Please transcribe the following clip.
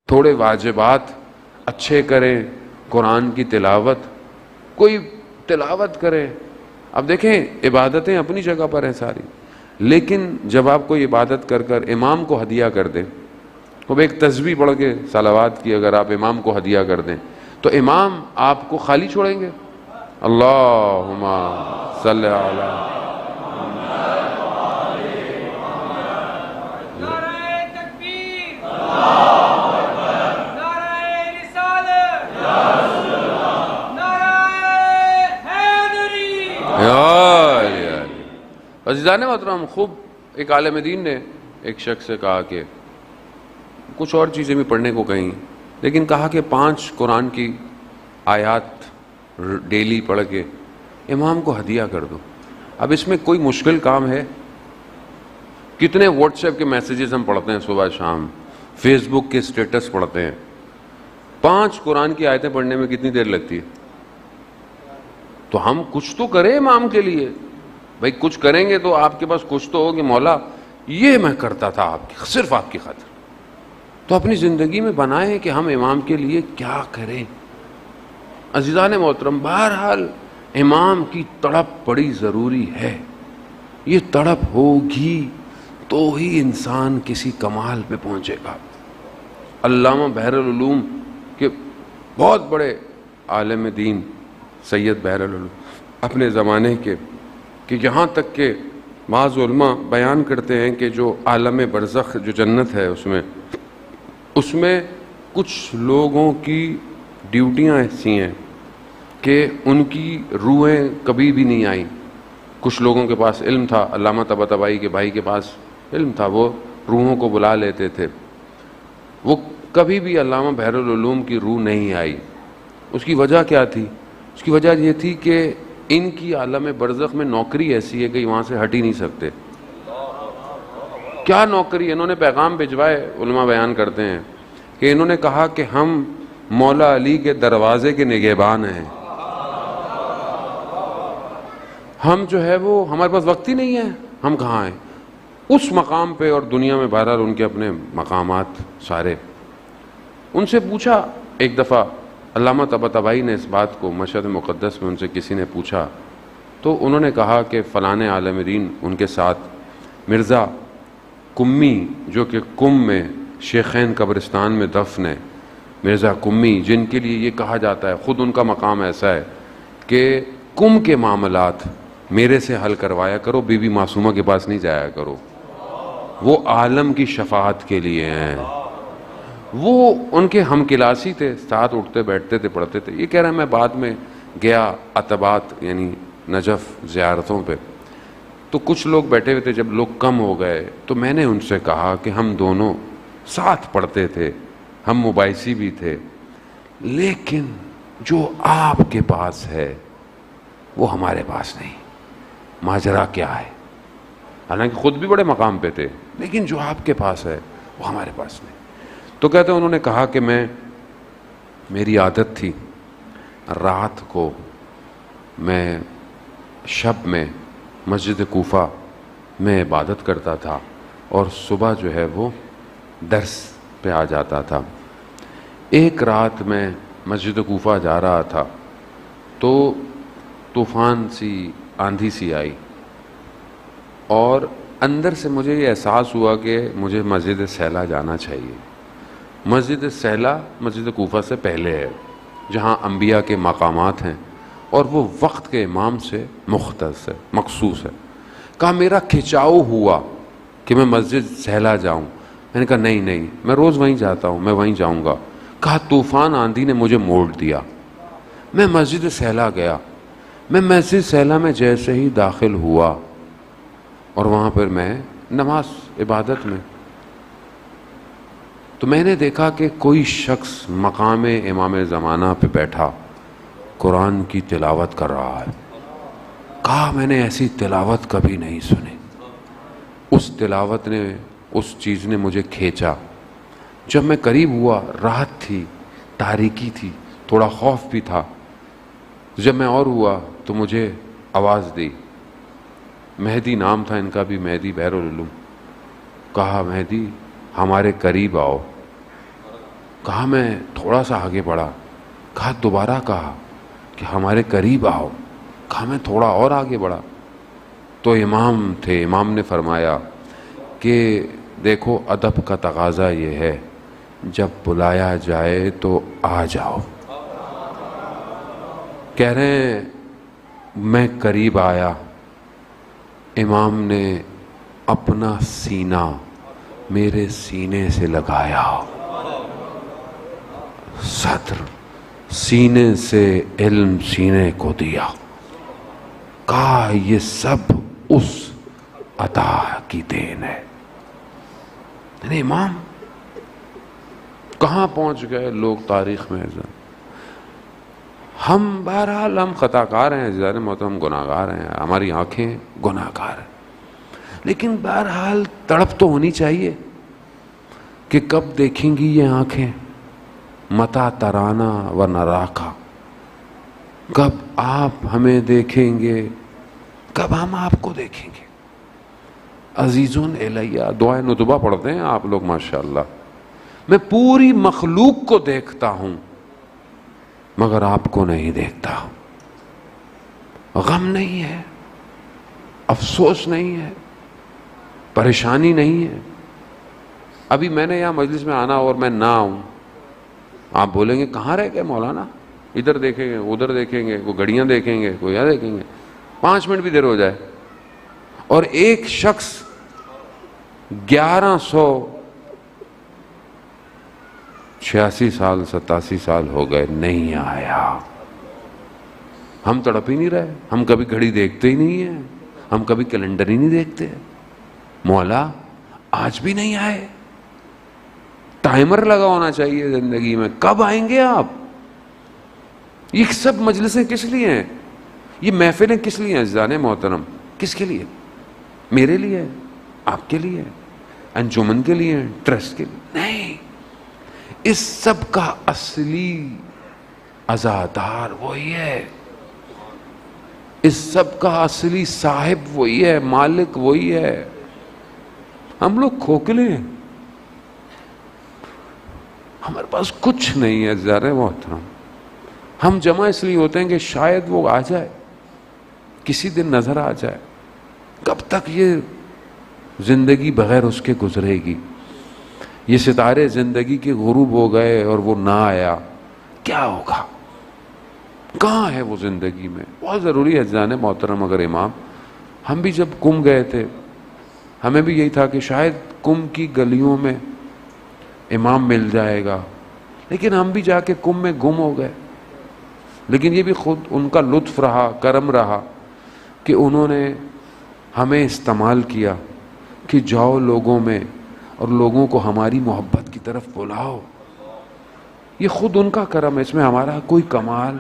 تھوڑے واجبات اچھے کریں، قرآن کی تلاوت، کوئی تلاوت کرے. اب دیکھیں عبادتیں اپنی جگہ پر ہیں ساری، لیکن جب آپ کوئی عبادت کر کر امام کو ہدیہ کر دیں، اب ایک تسبیح پڑھ کے صلوات کی اگر آپ امام کو ہدیہ کر دیں تو امام آپ کو خالی چھوڑیں گے؟ اللہم صلی علی. عزیزان محترم، خوب ایک عالم دین نے ایک شخص سے کہا کہ کچھ اور چیزیں بھی پڑھنے کو کہیں، لیکن کہا کہ 5 قرآن کی آیات ڈیلی پڑھ کے امام کو ہدیہ کر دو. اب اس میں کوئی مشکل کام ہے؟ کتنے واٹس ایپ کے میسیجز ہم پڑھتے ہیں صبح شام، فیس بک کے اسٹیٹس پڑھتے ہیں. 5 قرآن کی آیتیں پڑھنے میں کتنی دیر لگتی ہے؟ تو ہم کچھ تو کریں امام کے لیے. بھائی کچھ کریں گے تو آپ کے پاس کچھ تو ہو کہ مولا یہ میں کرتا تھا آپ کی، صرف آپ کی خاطر. تو اپنی زندگی میں بنائیں کہ ہم امام کے لیے کیا کریں. عزیزان محترم، بہرحال امام کی تڑپ بڑی ضروری ہے. یہ تڑپ ہوگی تو ہی انسان کسی کمال پہ پہنچے گا. علامہ بحر العلوم کے بہت بڑے عالم دین سید بحر العلوم اپنے زمانے کے، کہ یہاں تک کہ بعض علماء بیان کرتے ہیں کہ جو عالم برزخ جو جنت ہے اس میں کچھ لوگوں کی ڈیوٹیاں ایسی ہیں کہ ان کی روحیں کبھی بھی نہیں آئیں. کچھ لوگوں کے پاس علم تھا، علامہ طباطبائی کے بھائی کے پاس علم تھا، وہ روحوں کو بلا لیتے تھے. وہ کبھی بھی علامہ بحر العلوم کی روح نہیں آئی. اس کی وجہ کیا تھی؟ اس کی وجہ یہ تھی کہ ان کی عالم برزخ میں نوکری ایسی ہے کہ وہاں سے ہٹ ہی نہیں سکتے. کیا نوکری؟ انہوں نے پیغام بھجوائے، علماء بیان کرتے ہیں کہ انہوں نے کہا کہ ہم مولا علی کے دروازے کے نگہبان ہیں. ہم جو ہے وہ ہمارے پاس وقت ہی نہیں ہے، ہم کہاں ہیں اس مقام پہ. اور دنیا میں بہرحال ان کے اپنے مقامات سارے. ان سے پوچھا ایک دفعہ، علامہ طباطبائی نے اس بات کو مشہد مقدس میں ان سے کسی نے پوچھا تو انہوں نے کہا کہ فلاں عالم دین ان کے ساتھ مرزا کمی، جو کہ کم میں شیخین قبرستان میں دفن ہے، مرزا کمی، جن کے لیے یہ کہا جاتا ہے، خود ان کا مقام ایسا ہے کہ کم کے معاملات میرے سے حل کروایا کرو، بی بی معصومہ کے پاس نہیں جایا کرو. وہ عالم کی شفاعت کے لیے ہیں. وہ ان کے ہم کلاسی تھے، ساتھ اٹھتے بیٹھتے تھے، پڑھتے تھے. یہ کہہ رہا ہے میں بعد میں گیا عتبات یعنی نجف زیارتوں پہ، تو کچھ لوگ بیٹھے ہوئے تھے. جب لوگ کم ہو گئے تو میں نے ان سے کہا کہ ہم دونوں ساتھ پڑھتے تھے، ہم مباحثی بھی تھے، لیکن جو آپ کے پاس ہے وہ ہمارے پاس نہیں. ماجرا کیا ہے؟ حالانکہ خود بھی بڑے مقام پہ تھے، لیکن جو آپ کے پاس ہے وہ ہمارے پاس نہیں. تو کہتے ہیں انہوں نے کہا کہ میری عادت تھی رات کو میں شب میں مسجد کوفہ میں عبادت کرتا تھا اور صبح جو ہے وہ درس پہ آ جاتا تھا. ایک رات میں مسجد کوفہ جا رہا تھا تو طوفان سی آندھی سی آئی اور اندر سے مجھے یہ احساس ہوا کہ مجھے مسجد سیلا جانا چاہیے. مسجد سیلا مسجد کوفہ سے پہلے ہے، جہاں انبیاء کے مقامات ہیں اور وہ وقت کے امام سے مختص ہے، مخصوص ہے. کہا میرا کھچاؤ ہوا کہ میں مسجد سیلا جاؤں. میں نے کہا نہیں میں روز وہیں جاتا ہوں، میں وہیں جاؤں گا. کہا طوفان آندھی نے مجھے موڑ دیا. میں مسجد سیلا گیا. میں مسجد سیلا میں جیسے ہی داخل ہوا اور وہاں پر میں نماز عبادت میں، تو میں نے دیکھا کہ کوئی شخص مقام امام زمانہ پہ بیٹھا قرآن کی تلاوت کر رہا ہے. کہا میں نے ایسی تلاوت کبھی نہیں سنی. اس تلاوت نے، اس چیز نے مجھے کھینچا. جب میں قریب ہوا، رات تھی، تاریکی تھی، تھوڑا خوف بھی تھا. جب میں اور ہوا تو مجھے آواز دی. مہدی نام تھا ان کا بھی، مہدی بحر العلوم. کہا مہدی ہمارے قریب آؤ. کہا میں تھوڑا سا آگے بڑھا، کہا دوبارہ کہا کہ ہمارے قریب آؤ، کہا میں تھوڑا اور آگے بڑھا، تو امام تھے، امام نے فرمایا کہ دیکھو ادب کا تقاضا یہ ہے جب بلایا جائے تو آ جاؤ۔ کہہ رہے ہیں میں قریب آیا، امام نے اپنا سینہ میرے سینے سے لگایا، صدر سینے سے علم سینے کو دیا، کہا یہ سب اس عطا کی دین ہے۔ یعنی امام کہاں پہنچ گئے لوگ تاریخ میں۔ ہم بہرحال ہم خطا کار ہیں عزیزان محترم، گناہ گار ہیں، ہماری آنکھیں گناہ گار ہیں، لیکن بہرحال تڑپ تو ہونی چاہیے کہ کب دیکھیں گی یہ آنکھیں متا ترانا و نراکا، کب آپ ہمیں دیکھیں گے، کب ہم آپ کو دیکھیں گے۔ عزیزون الیہ دعائے ندبہ پڑھتے ہیں آپ لوگ ماشاءاللہ، میں پوری مخلوق کو دیکھتا ہوں مگر آپ کو نہیں دیکھتا۔ غم نہیں ہے، افسوس نہیں ہے، پریشانی نہیں ہے۔ ابھی میں نے یہاں مجلس میں آنا اور میں نہ آؤں، آپ بولیں گے کہاں رہ گئے مولانا، ادھر دیکھیں گے ادھر دیکھیں گے، کوئی گھڑیاں دیکھیں گے کوئی یہاں دیکھیں گے، 5 منٹ بھی دیر ہو جائے اور ایک شخص 1186 سال 87 سال ہو گئے نہیں آیا، ہم تڑپ ہی نہیں رہے، ہم کبھی گھڑی دیکھتے ہی نہیں ہیں، ہم کبھی کیلنڈر ہی نہیں دیکھتے، مولا آج بھی نہیں آئے۔ ٹائمر لگا ہونا چاہیے زندگی میں، کب آئیں گے آپ؟ یہ سب مجلسیں کس لیے ہیں؟ یہ محفلیں کس لیے ہیں عزیزان محترم؟ کس کے لیے؟ میرے لیے، آپ کے لیے، انجمن کے لیے، ٹرسٹ کے لیے نہیں۔ اس سب کا اصلی عزادار وہی ہے، اس سب کا اصلی صاحب وہی ہے، مالک وہی ہے۔ ہم لوگ کھوکھلے ہیں، ہمارے پاس کچھ نہیں ہے عزیزان محترم۔ ہم جمع اس لیے ہوتے ہیں کہ شاید وہ آ جائے، کسی دن نظر آ جائے۔ کب تک یہ زندگی بغیر اس کے گزرے گی؟ یہ ستارے زندگی کے غروب ہو گئے اور وہ نہ آیا، کیا ہوگا؟ کہاں ہے وہ زندگی میں؟ بہت ضروری ہے عزیزان محترم۔ اگر امام، ہم بھی جب کم گئے تھے ہمیں بھی یہی تھا کہ شاید کم کی گلیوں میں امام مل جائے گا، لیکن ہم بھی جا کے کم میں گم ہو گئے۔ لیکن یہ بھی خود ان کا لطف رہا، کرم رہا کہ انہوں نے ہمیں استعمال کیا کہ جاؤ لوگوں میں اور لوگوں کو ہماری محبت کی طرف بلاؤ۔ یہ خود ان کا کرم ہے، اس میں ہمارا کوئی کمال